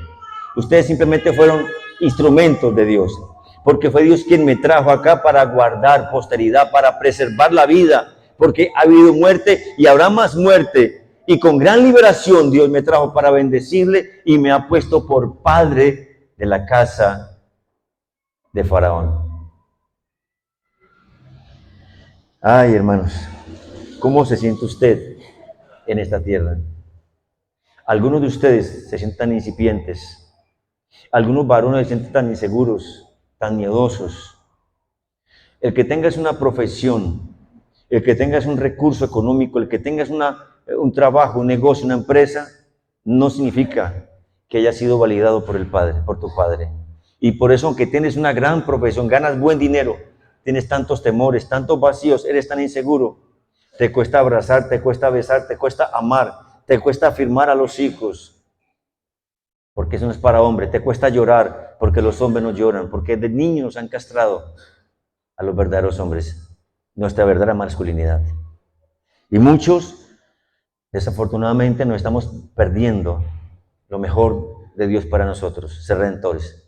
ustedes simplemente fueron instrumentos de Dios, porque fue Dios quien me trajo acá para guardar posteridad, para preservar la vida, porque ha habido muerte y habrá más muerte. Y con gran liberación Dios me trajo para bendecirle y me ha puesto por padre de la casa de Faraón. Ay, hermanos, ¿cómo se siente usted en esta tierra? Algunos de ustedes se sienten incipientes. Algunos varones se sienten tan inseguros, tan miedosos. El que tengas una profesión, el que tengas un recurso económico, el que tengas un trabajo, un negocio, una empresa, no significa que haya sido validado por el Padre, por tu Padre. Y por eso, aunque tienes una gran profesión, ganas buen dinero, tienes tantos temores, tantos vacíos, eres tan inseguro, te cuesta abrazar, te cuesta besar, te cuesta amar, te cuesta afirmar a los hijos, porque eso no es para hombres, te cuesta llorar, porque los hombres no lloran, porque de niños nos han castrado a los verdaderos hombres, nuestra verdadera masculinidad. Y muchos, desafortunadamente, nos estamos perdiendo lo mejor de Dios para nosotros, ser redentores.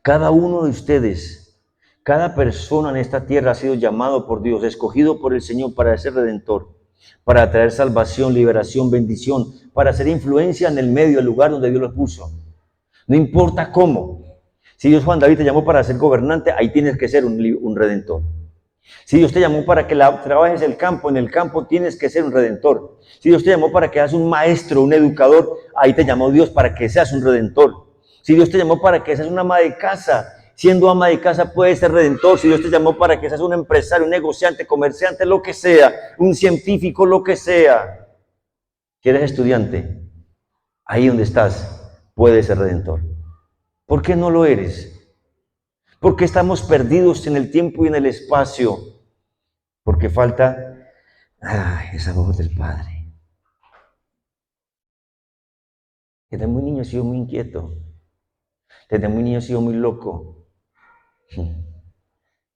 Cada uno de ustedes, cada persona en esta tierra ha sido llamado por Dios, escogido por el Señor para ser redentor, para traer salvación, liberación, bendición, para hacer influencia en el medio, el lugar donde Dios los puso. No importa cómo. Si Dios, Juan David, te llamó para ser gobernante, ahí tienes que ser un redentor. Si Dios te llamó para que trabajes en el campo tienes que ser un redentor. Si Dios te llamó para que seas un maestro, un educador, ahí te llamó Dios para que seas un redentor. Si Dios te llamó para que seas una ama de casa, siendo ama de casa puedes ser redentor. Si Dios te llamó para que seas un empresario, un negociante, comerciante, lo que sea, un científico, lo que sea. Si eres estudiante, ahí donde estás, puedes ser redentor. ¿Por qué no lo eres? Porque estamos perdidos en el tiempo y en el espacio. Porque falta esa voz del Padre. Desde muy niño he sido muy inquieto. Desde muy niño he sido muy loco.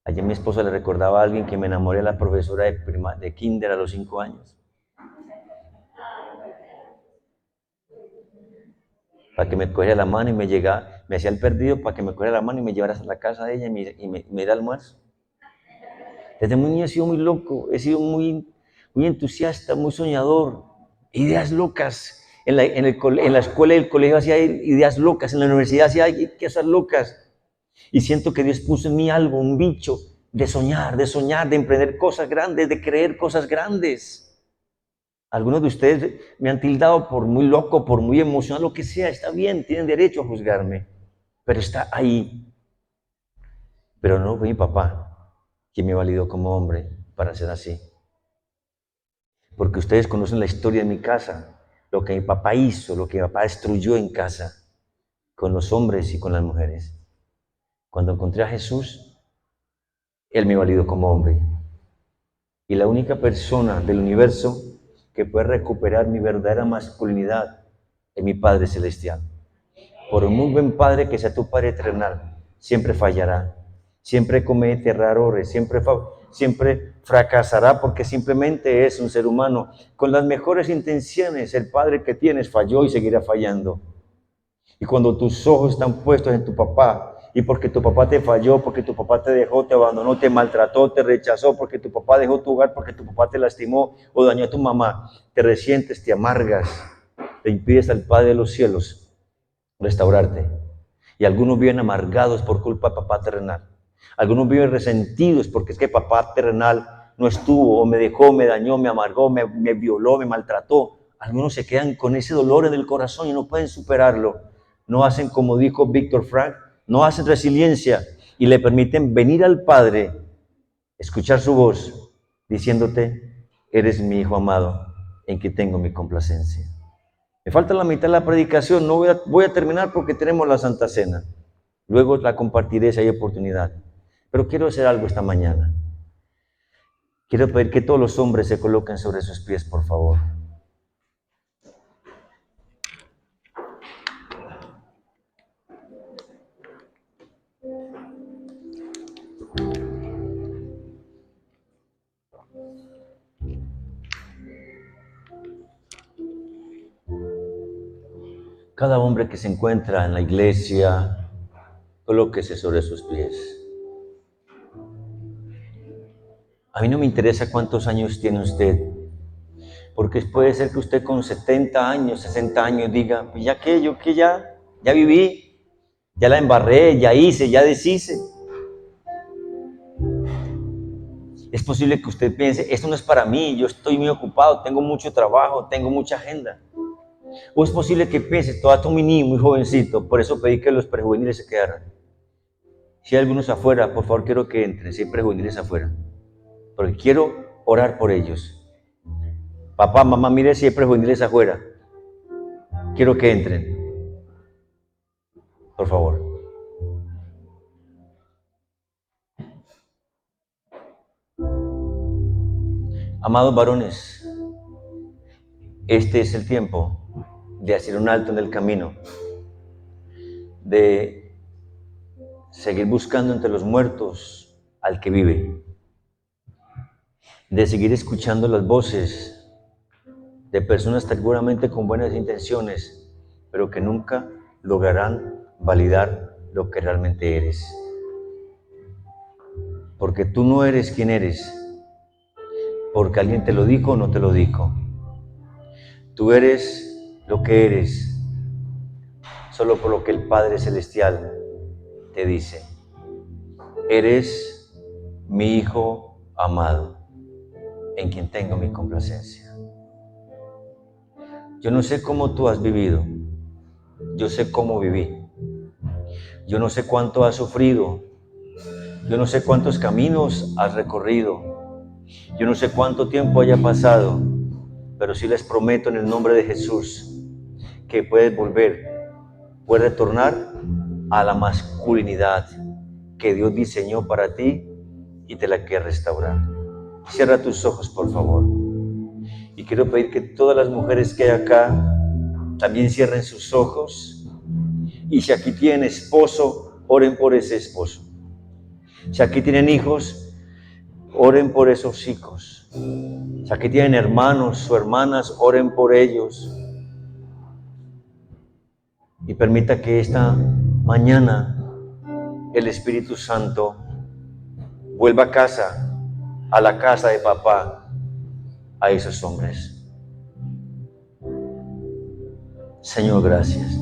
Ayer mi esposa le recordaba a alguien que me enamoré de la profesora de kinder a los 5 años. Para que me cogiera la mano y me hacía el perdido para que me cogiera la mano y me llevara a la casa de ella y me diera almuerzo. Desde muy niño he sido muy loco, he sido muy entusiasta, muy soñador, ideas locas. En la escuela y el colegio hacía ideas locas, en la universidad hacía cosas locas. Y siento que Dios puso en mí algo, un bicho de soñar, de emprender cosas grandes, de creer cosas grandes. Algunos de ustedes me han tildado por muy loco, por muy emocional, lo que sea, está bien, tienen derecho a juzgarme, pero está ahí. Pero no fue mi papá quien me validó como hombre para ser así. Porque ustedes conocen la historia de mi casa, lo que mi papá hizo, lo que mi papá destruyó en casa, con los hombres y con las mujeres. Cuando encontré a Jesús, Él me validó como hombre. Y la única persona del universo que puede recuperar mi verdadera masculinidad es mi Padre Celestial. Por muy buen Padre que sea tu Padre terrenal, siempre fallará, siempre comete errores, siempre fracasará porque simplemente es un ser humano. Con las mejores intenciones, el Padre que tienes falló y seguirá fallando. Y cuando tus ojos están puestos en tu papá, y porque tu papá te falló, porque tu papá te dejó, te abandonó, te maltrató, te rechazó, porque tu papá dejó tu hogar, porque tu papá te lastimó o dañó a tu mamá, te resientes, te amargas, te impides al Padre de los cielos restaurarte. Y algunos viven amargados por culpa de papá terrenal. Algunos viven resentidos porque es que papá terrenal no estuvo, o me dejó, me dañó, me amargó, me violó, me maltrató. Algunos se quedan con ese dolor en el corazón y no pueden superarlo. No hacen como dijo Víctor Frank, no hacen resiliencia y le permiten venir al Padre, escuchar su voz, diciéndote, eres mi hijo amado, en que tengo mi complacencia. Me falta la mitad de la predicación, no voy a terminar porque tenemos la Santa Cena. Luego la compartiré si hay oportunidad. Pero quiero hacer algo esta mañana. Quiero pedir que todos los hombres se coloquen sobre sus pies, por favor. Cada hombre que se encuentra en la iglesia, colóquese sobre sus pies. A mí no me interesa cuántos años tiene usted, porque puede ser que usted con 70 años, 60 años diga, pues ya que yo que ya viví, ya la embarré, ya hice, ya deshice. Es posible que usted piense, esto no es para mí, yo estoy muy ocupado, tengo mucho trabajo, tengo mucha agenda. O es posible que piense, todavía mi niño, muy jovencito, por eso pedí que los prejuveniles se quedaran. Si hay algunos afuera, por favor quiero que entren, si hay prejuveniles afuera, porque quiero orar por ellos. Papá, mamá, mire si hay prejuveniles afuera. Quiero que entren, por favor. Amados varones, este es el tiempo de hacer un alto en el camino, de seguir buscando entre los muertos al que vive, de seguir escuchando las voces de personas seguramente con buenas intenciones, pero que nunca lograrán validar lo que realmente eres. Porque tú no eres quien eres, porque alguien te lo dijo o no te lo dijo. Tú eres lo que eres, solo por lo que el Padre Celestial te dice. Eres mi Hijo amado, en quien tengo mi complacencia. Yo no sé cómo tú has vivido, yo sé cómo viví. Yo no sé cuánto has sufrido, yo no sé cuántos caminos has recorrido, yo no sé cuánto tiempo haya pasado, pero sí les prometo en el nombre de Jesús que puedes volver, puedes retornar a la masculinidad que Dios diseñó para ti y te la quiere restaurar. Cierra tus ojos, por favor. Y quiero pedir que todas las mujeres que hay acá también cierren sus ojos. Y si aquí tienen esposo, oren por ese esposo. Si aquí tienen hijos, oren por esos hijos. Si aquí tienen hermanos o hermanas, oren por ellos. Y permita que esta mañana el Espíritu Santo vuelva a casa, a la casa de papá, a esos hombres. Señor, gracias.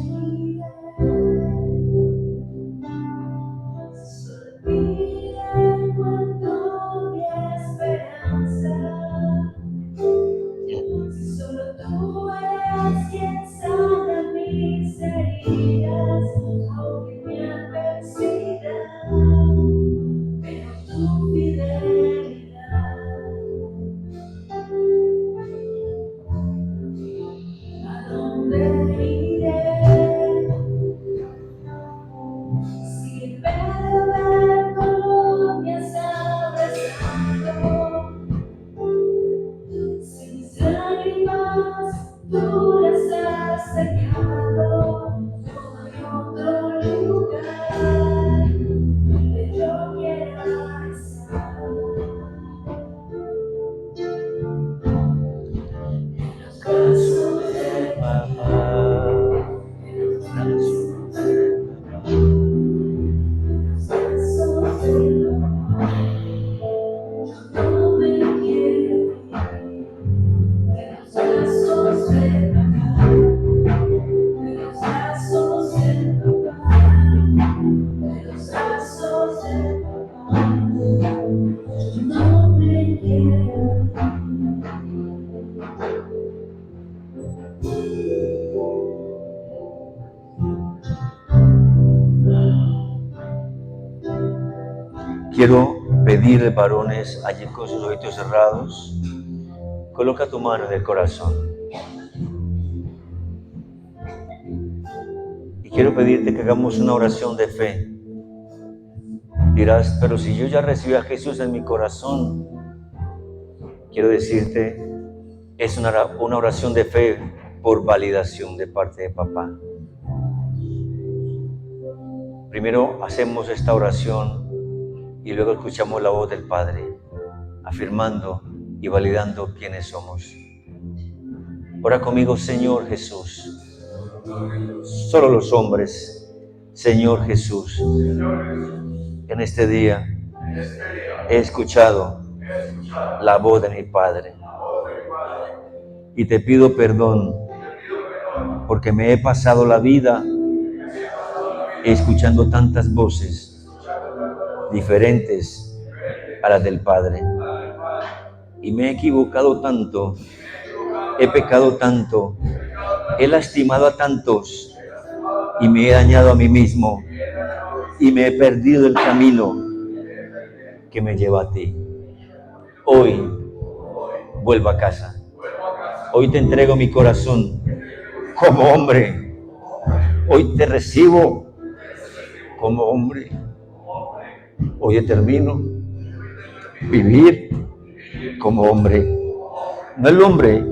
Solo tú eres quien sana mis heridas, aunque me han vencido, pero tu fidelidad. ¿A dónde iré? Si en vez de dolor me has abrazado, si mis lágrimas tú las has secado, no hay otro lugar donde yo quiera estar. En los brazos de Papá, en los brazos de papá, en los brazos de papá, yo no me quiero ir. En los brazos de papá, en los brazos de papá, en los brazos de papá, yo no me quiero ir. quiero pedirle, varones, allí con sus ojitos cerrados, coloca tu mano en el corazón. Y quiero pedirte que hagamos una oración de fe. Dirás, pero si yo ya recibí a Jesús en mi corazón, quiero decirte, es una oración de fe por validación de parte de papá. Primero hacemos esta oración y luego escuchamos la voz del Padre, afirmando y validando quiénes somos. Ora conmigo, Señor Jesús. Solo los hombres, Señor Jesús. En este día he escuchado la voz de mi Padre y te pido perdón porque me he pasado la vida escuchando tantas voces diferentes a las del Padre y me he equivocado tanto, he pecado tanto, he lastimado a tantos y me he dañado a mí mismo y me he perdido el camino que me lleva a ti. Hoy vuelvo a casa. Hoy te entrego mi corazón como hombre. Hoy te recibo como hombre. Hoy determino vivir como hombre. No el hombre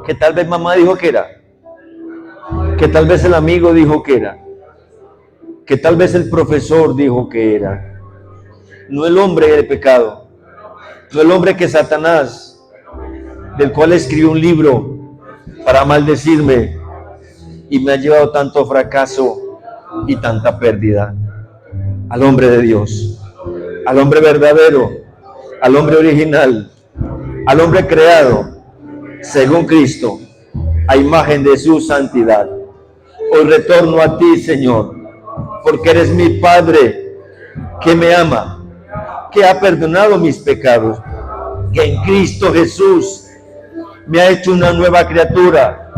que tal vez mamá dijo que era, que tal vez el amigo dijo que era, que tal vez el profesor dijo que era. No el hombre del pecado, no el hombre que Satanás, del cual escribió un libro para maldecirme y me ha llevado tanto fracaso y tanta pérdida. Al hombre de Dios, al hombre verdadero, al hombre original, al hombre creado según Cristo, a imagen de su santidad. Hoy retorno a ti, Señor, porque eres mi Padre que me ama, que ha perdonado mis pecados, que en Cristo Jesús me ha hecho una nueva criatura,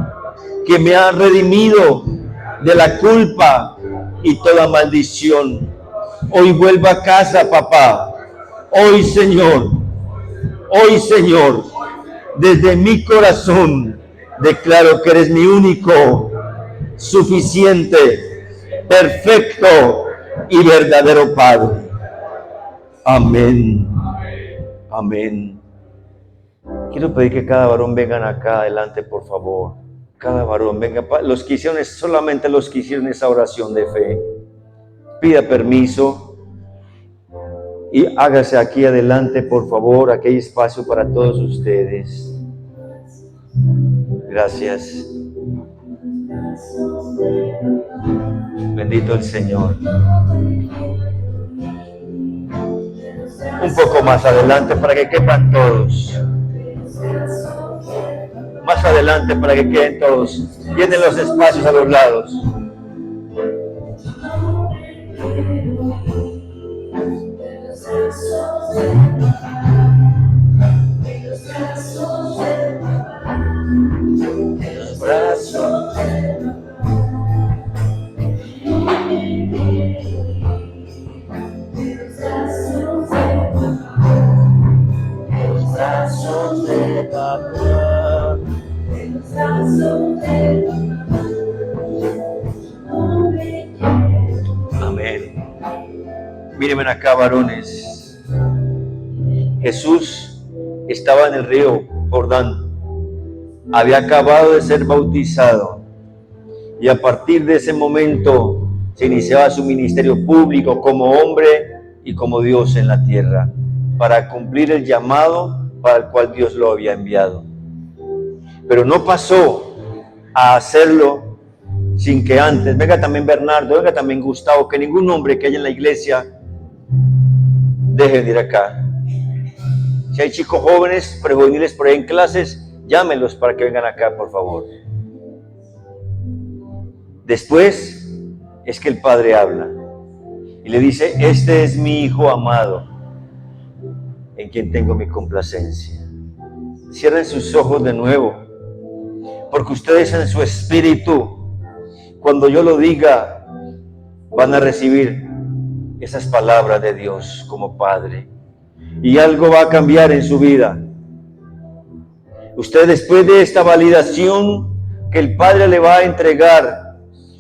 que me ha redimido de la culpa y toda maldición. Hoy vuelvo a casa, papá. Hoy, Señor, desde mi corazón declaro que eres mi único, suficiente, perfecto y verdadero Padre. Amén. Amén. Quiero pedir que cada varón vengan acá adelante, por favor. Cada varón venga. Los que hicieron, solamente los que hicieron esa oración de fe. Pida permiso y hágase aquí adelante, por favor. Aquí hay espacio para todos ustedes. Gracias. Bendito el Señor. Un poco más adelante para que quepan todos. Más adelante para que queden todos. Llenen los espacios a los lados. Amén. Mírenme acá, varones. Jesús estaba en el río Jordán. Había acabado de ser bautizado. Y a partir de ese momento se iniciaba su ministerio público como hombre y como Dios en la tierra, para cumplir el llamado para el cual Dios lo había enviado. Pero no pasó a hacerlo sin que antes, venga también Bernardo, venga también Gustavo, que ningún hombre que haya en la iglesia deje de venir acá. Si hay chicos jóvenes, prejuveniles por ahí en clases, llámenlos para que vengan acá, por favor. Después es que el Padre habla y le dice: este es mi Hijo amado, en quien tengo mi complacencia. Cierren sus ojos de nuevo, porque ustedes en su espíritu, cuando yo lo diga, van a recibir esas palabras de Dios como Padre, y algo va a cambiar en su vida. Usted, después de esta validación que el Padre le va a entregar,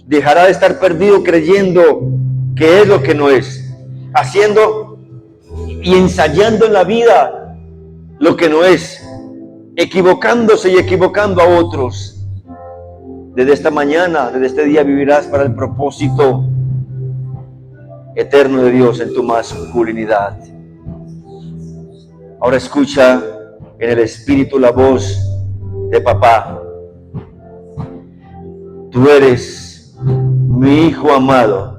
dejará de estar perdido creyendo que es lo que no es, haciendo y ensayando en la vida lo que no es, equivocándose y equivocando a otros. Desde esta mañana, desde este día, vivirás para el propósito eterno de Dios en tu masculinidad. Ahora escucha en el espíritu la voz de papá. Tú eres mi Hijo amado,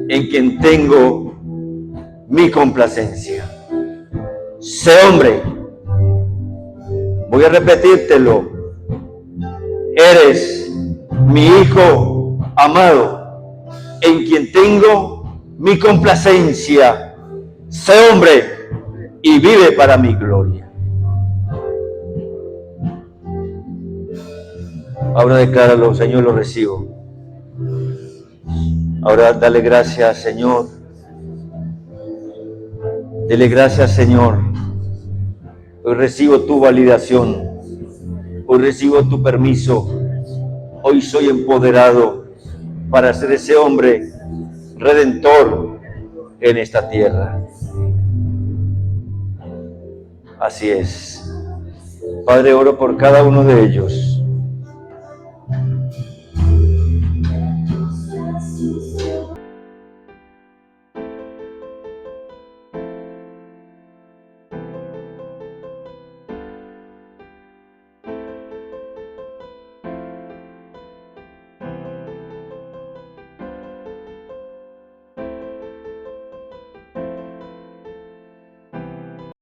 en quien tengo mi complacencia. Sé hombre. Voy a repetírtelo. Eres mi Hijo amado, en quien tengo mi complacencia. Sé hombre y vive para mi gloria. Ahora decláralo: Señor, lo recibo. Ahora dale gracias, Señor. Dele gracias, Señor. Hoy recibo tu validación. Hoy recibo tu permiso. Hoy soy empoderado para ser ese hombre redentor en esta tierra. Así es. Padre, oro por cada uno de ellos.